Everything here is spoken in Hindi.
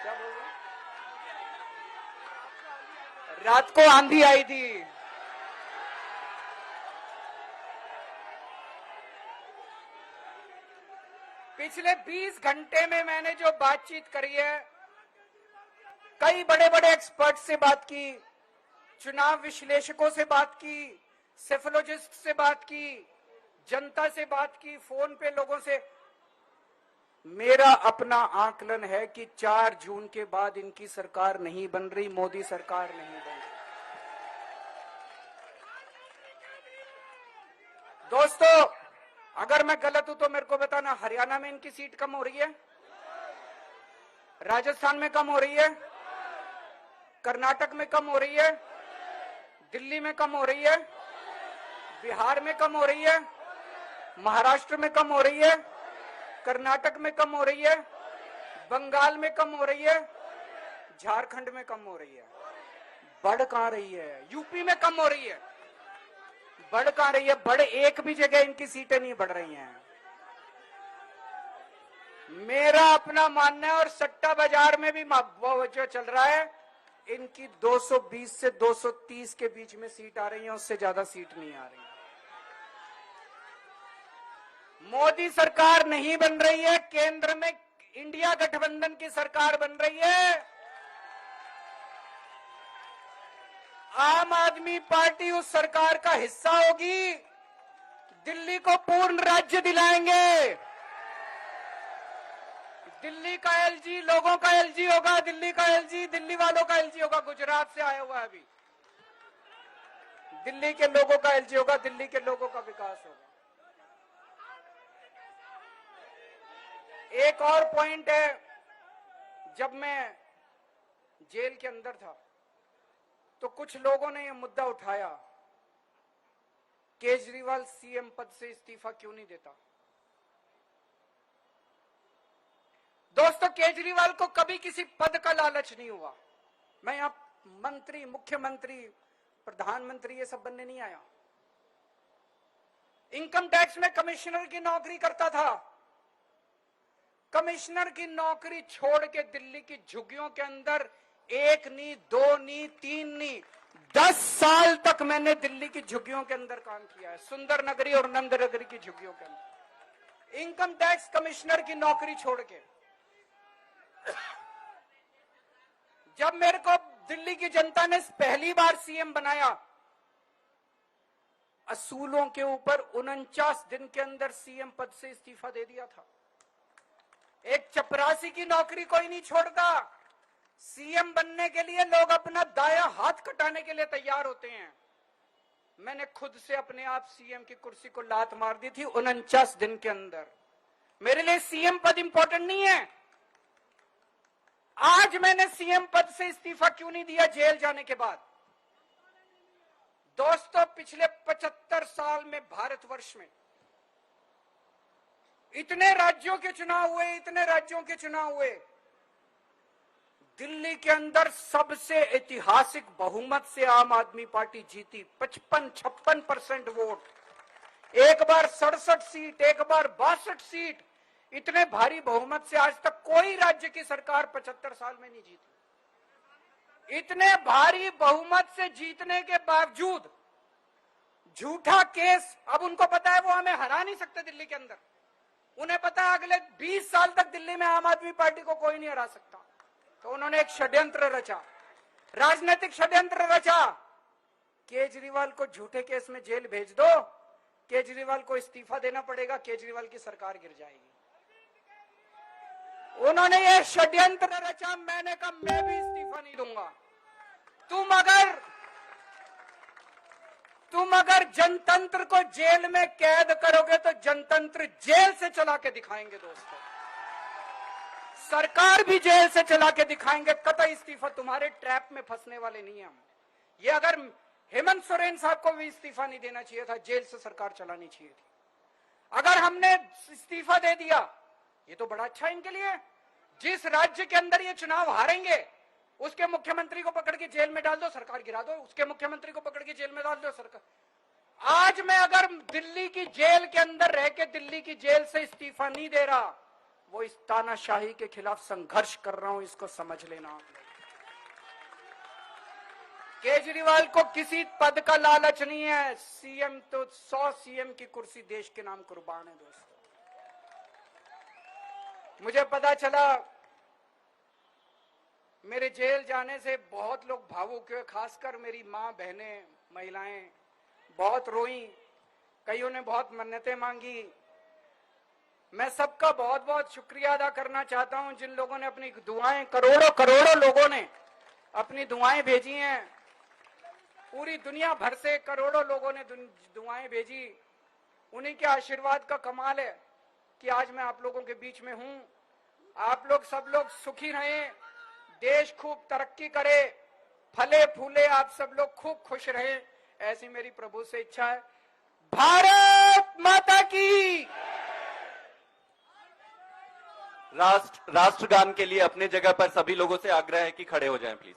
क्या बोल रहे? रात को आंधी आई थी। पिछले 20 घंटे में मैंने जो बातचीत करी है, कई बड़े बड़े एक्सपर्ट से बात की, चुनाव विश्लेषकों से बात की, सेफोलॉजिस्ट से बात की, जनता से बात की, फोन पे लोगों से। मेरा अपना आकलन है कि 4 जून के बाद इनकी सरकार नहीं बन रही, मोदी सरकार नहीं बन रही। दोस्तों, अगर मैं गलत हूं तो मेरे को बताना। हरियाणा में इनकी सीट कम हो रही है, राजस्थान में कम हो रही है, कर्नाटक में कम हो रही है, दिल्ली में कम हो रही है, बिहार में कम हो रही है, महाराष्ट्र में कम हो रही है, कर्नाटक में कम हो रही है, बंगाल में कम हो रही है, झारखंड में कम हो रही है। बढ़ कहां रही है? यूपी में कम हो रही है। बढ़ कहां रही है? बढ़ एक भी जगह इनकी सीटें नहीं बढ़ रही हैं। मेरा अपना मानना है, और सट्टा बाजार में भी वो जो चल रहा है, इनकी 220 से 230 के बीच में सीट आ रही है, उससे ज्यादा सीट नहीं आ रही। मोदी सरकार नहीं बन रही है, केंद्र में इंडिया गठबंधन की सरकार बन रही है। आम आदमी पार्टी उस सरकार का हिस्सा होगी। दिल्ली को पूर्ण राज्य दिलाएंगे। दिल्ली का एलजी लोगों का एलजी होगा, दिल्ली का एलजी दिल्ली वालों का एलजी होगा। गुजरात से आया हुआ है अभी। दिल्ली के लोगों का एलजी होगा, दिल्ली के लोगों का विकास होगा। एक और पॉइंट है, जब मैं जेल के अंदर था तो कुछ लोगों ने यह मुद्दा उठाया, केजरीवाल सीएम पद से इस्तीफा क्यों नहीं देता। दोस्तों, केजरीवाल को कभी किसी पद का लालच नहीं हुआ। मैं यहां मंत्री, मुख्यमंत्री, प्रधानमंत्री ये सब बनने नहीं आया। इनकम टैक्स में कमिश्नर की नौकरी करता था। कमिश्नर की नौकरी छोड़ के दिल्ली की झुग्गियों के अंदर 1 नहीं, 2 नहीं, 3 नहीं, 10 साल तक मैंने दिल्ली की झुग्गियों के अंदर काम किया है। सुंदर नगरी और नंद नगरी की झुग्गियों के अंदर इनकम टैक्स कमिश्नर की नौकरी छोड़ के। जब मेरे को दिल्ली की जनता ने पहली बार सीएम बनाया, असूलों के ऊपर 49 दिन के अंदर सीएम पद से इस्तीफा दे दिया था। एक चपरासी की नौकरी कोई नहीं छोड़ता। सीएम बनने के लिए लोग अपना दायां हाथ कटाने के लिए तैयार होते हैं। मैंने खुद से अपने आप सीएम की कुर्सी को लात मार दी थी 49 दिन के अंदर। मेरे लिए सीएम पद इंपॉर्टेंट नहीं है। आज मैंने सीएम पद से इस्तीफा क्यों नहीं दिया जेल जाने के बाद? दोस्तों, पिछले 75 साल में भारतवर्ष में इतने राज्यों के चुनाव हुए, इतने राज्यों के चुनाव हुए, दिल्ली के अंदर सबसे ऐतिहासिक बहुमत से आम आदमी पार्टी जीती। 55-56% वोट। एक बार 67 सीट, एक बार 62 सीट। इतने भारी बहुमत से आज तक कोई राज्य की सरकार 75 साल में नहीं जीती। इतने भारी बहुमत से जीतने के बावजूद झूठा केस, अब उनको पता है वो हमें हरा नहीं सकते दिल्ली के अंदर। उन्हें पता है अगले 20 साल तक दिल्ली में आम आदमी पार्टी को कोई नहीं हरा सकता। तो उन्होंने एक षड्यंत्र रचा, राजनीतिक षड्यंत्र रचा। केजरीवाल को झूठे केस में जेल भेज दो, केजरीवाल को इस्तीफा देना पड़ेगा, केजरीवाल की सरकार गिर जाएगी। उन्होंने ये षड्यंत्र रचा। मैंने कहा मैं भी इस्तीफा नहीं दूंगा। तुम अगर जनतंत्र को जेल में कैद करोगे तो जनतंत्र जेल से चला के दिखाएंगे। दोस्तों, सरकार भी जेल से चला के दिखाएंगे। कतई इस्तीफा, तुम्हारे ट्रैप में फंसने वाले नहीं हम। ये अगर हेमंत सोरेन साहब को भी इस्तीफा नहीं देना चाहिए था, जेल से सरकार चलानी चाहिए थी। अगर हमने इस्तीफा दे दिया, ये तो बड़ा अच्छा इनके लिए। जिस राज्य के अंदर ये चुनाव हारेंगे उसके मुख्यमंत्री को पकड़ के जेल में डाल दो, सरकार गिरा दो। उसके मुख्यमंत्री को पकड़ के जेल में डाल दो, सरकार। आज मैं अगर दिल्ली की जेल के अंदर रह के दिल्ली की जेल से इस्तीफा नहीं दे रहा वो इस तानाशाही के खिलाफ संघर्ष कर रहा हूं, इसको समझ लेना आप लोग। केजरीवाल को किसी पद का लालच नहीं है। सीएम तो 100 सीएम की कुर्सी देश के नाम कुर्बान है दोस्तों। मुझे पता चला मेरे जेल जाने से बहुत लोग भावुक हुए, खासकर मेरी मां, बहनें, महिलाएं बहुत रोई, कईयों ने बहुत मन्नतें मांगी। मैं सबका बहुत बहुत शुक्रिया अदा करना चाहता हूं जिन लोगों ने अपनी दुआएं, करोड़ों करोड़ों लोगों ने अपनी दुआएं भेजी हैं। पूरी दुनिया भर से करोड़ों लोगों ने दुआएं भेजी। उन्हीं के आशीर्वाद का कमाल है कि आज मैं आप लोगों के बीच में हूं। आप लोग सब लोग सुखी रहें, देश खूब तरक्की करे, फले फूले, आप सब लोग खूब खुश रहें, ऐसी मेरी प्रभु से इच्छा है। भारत माता की। राष्ट्रगान के लिए अपने जगह पर सभी लोगों से आग्रह है कि खड़े हो जाएं प्लीज।